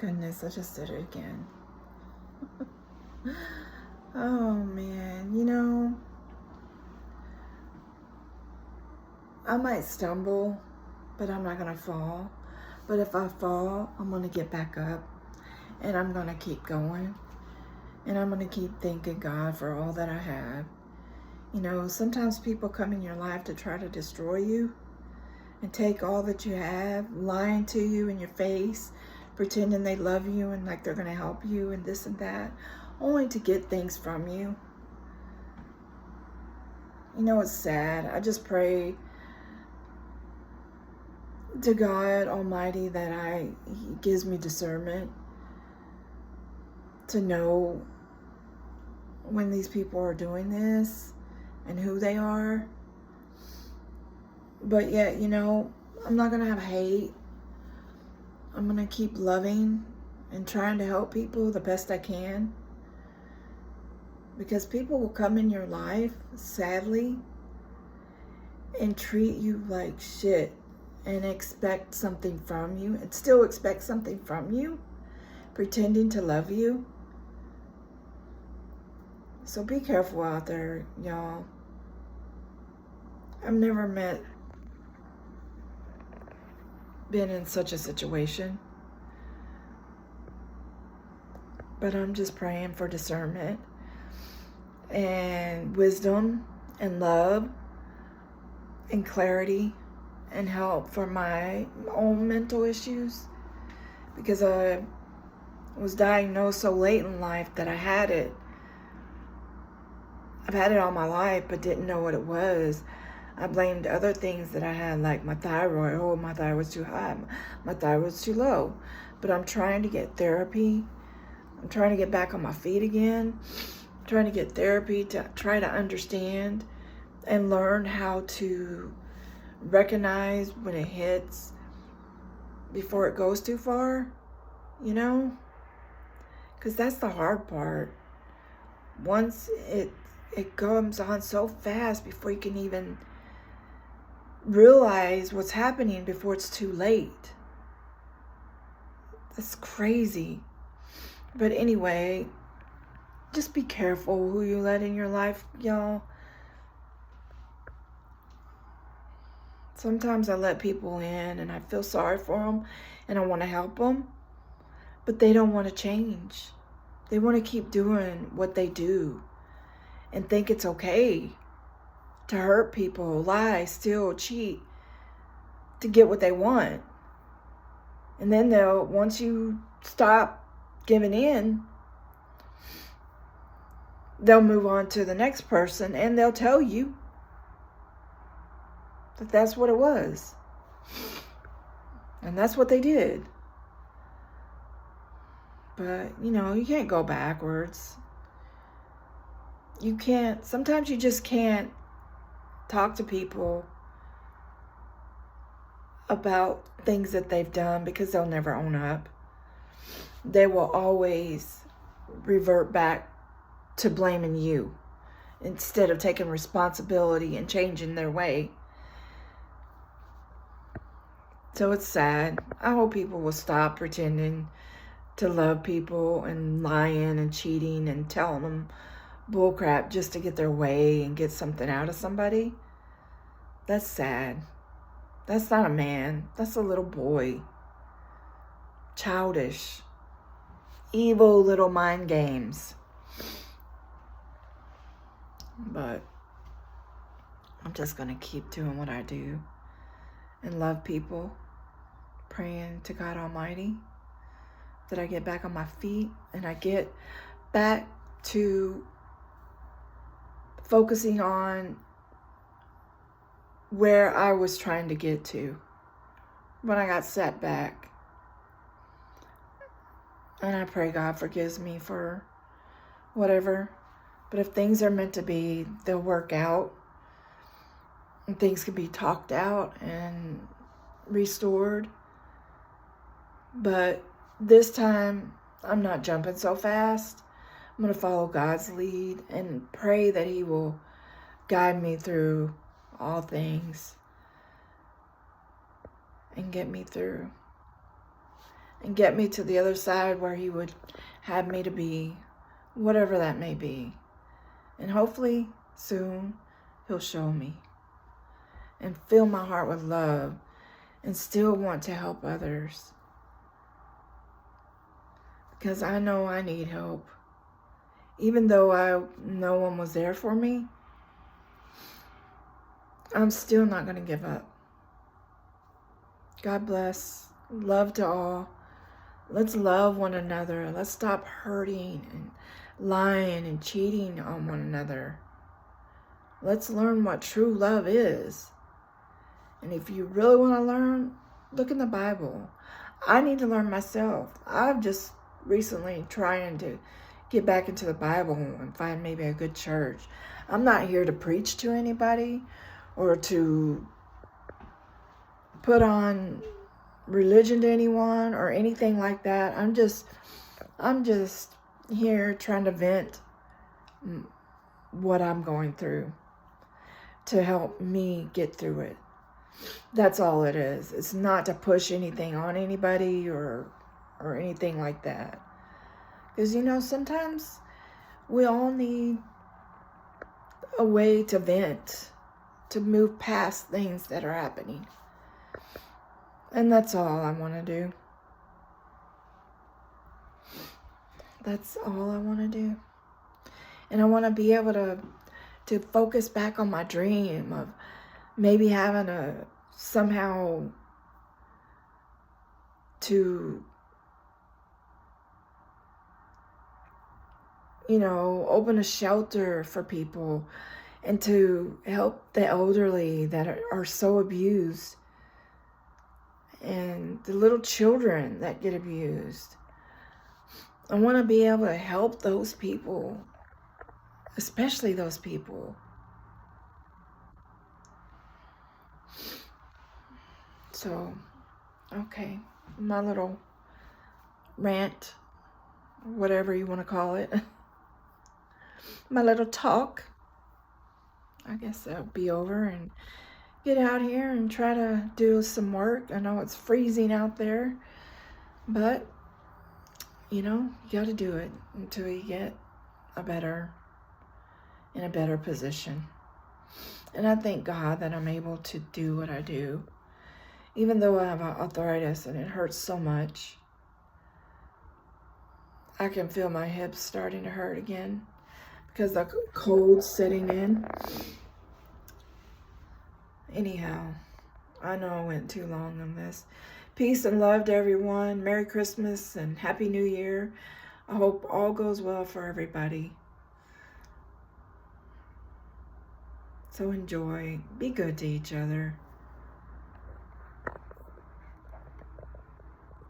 goodness, I just did it again. Oh man, I might stumble, but I'm not gonna fall. But if I fall, I'm gonna get back up and I'm gonna keep going. And I'm gonna keep thanking God for all that I have. Sometimes people come in your life to try to destroy you and take all that you have, lying to you in your face, pretending they love you and like they're gonna help you and this and that, only to get things from you. It's sad. I just pray to God Almighty that He gives me discernment to know when these people are doing this and who they are. But yet, I'm not gonna have hate. I'm gonna keep loving and trying to help people the best I can. Because people will come in your life, sadly, and treat you like shit and expect something from you and still expect something from you, pretending to love you. So be careful out there, y'all. I've never been in such a situation. But I'm just praying for discernment and wisdom and love and clarity and help for my own mental issues, because I was diagnosed so late in life that I had it. I've had it all my life but didn't know what it was. I blamed other things that I had, like my thyroid. Oh, my thyroid was too high. My thyroid was too low. But I'm trying to get therapy. I'm trying to get back on my feet again. I'm trying to get therapy to try to understand and learn how to recognize when it hits before it goes too far, because that's the hard part. Once it comes on so fast before you can even realize what's happening, before it's too late. That's crazy. But anyway, just be careful who you let in your life, y'all. Sometimes I let people in and I feel sorry for them and I want to help them, but they don't want to change. They want to keep doing what they do and think it's okay to hurt people, lie, steal, cheat, to get what they want. And then once you stop giving in, they'll move on to the next person and they'll tell you that that's what it was. And that's what they did. But, you can't go backwards. You can't, sometimes you just can't talk to people about things that they've done because they'll never own up. They will always revert back to blaming you instead of taking responsibility and changing their way. So it's sad. I hope people will stop pretending to love people and lying and cheating and telling them bullcrap just to get their way and get something out of somebody. That's sad. That's not a man. That's a little boy. Childish. Evil little mind games. But I'm just going to keep doing what I do and love people, praying to God Almighty that I get back on my feet and I get back to focusing on where I was trying to get to when I got set back. And I pray God forgives me for whatever. But if things are meant to be, they'll work out. And things can be talked out and restored. But this time, I'm not jumping so fast. I'm going to follow God's lead and pray that He will guide me through all things and get me through. and get me to the other side where He would have me to be, whatever that may be. And hopefully soon He'll show me and fill my heart with love and still want to help others. Because I know I need help. Even though no one was there for me, I'm still not going to give up. God bless. Love to all. Let's love one another. Let's stop hurting and lying and cheating on one another. Let's learn what true love is. And if you really want to learn, look in the Bible. I need to learn myself. I've just recently trying to get back into the Bible and find maybe a good church. I'm not here to preach to anybody or to put on religion to anyone or anything like that. I'm just here trying to vent what I'm going through to help me get through it. That's all it is. It's not to push anything on anybody or anything like that. Because, sometimes we all need a way to vent, to move past things that are happening. And that's all I want to do. That's all I want to do. And I want to be able to focus back on my dream of maybe having somehow to open a shelter for people and to help the elderly that are so abused and the little children that get abused. I want to be able to help those people, especially those people. So, okay, my little rant, whatever you want to call it, my little talk, I guess that'll be over and get out here and try to do some work. I know it's freezing out there, but you got to do it until you get in a better position. And I thank God that I'm able to do what I do, even though I have arthritis and it hurts so much. I can feel my hips starting to hurt again because the cold's setting in. Anyhow, I know I went too long on this. Peace and love to everyone. Merry Christmas and Happy New Year. I hope all goes well for everybody. So enjoy. Be good to each other.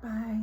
Bye.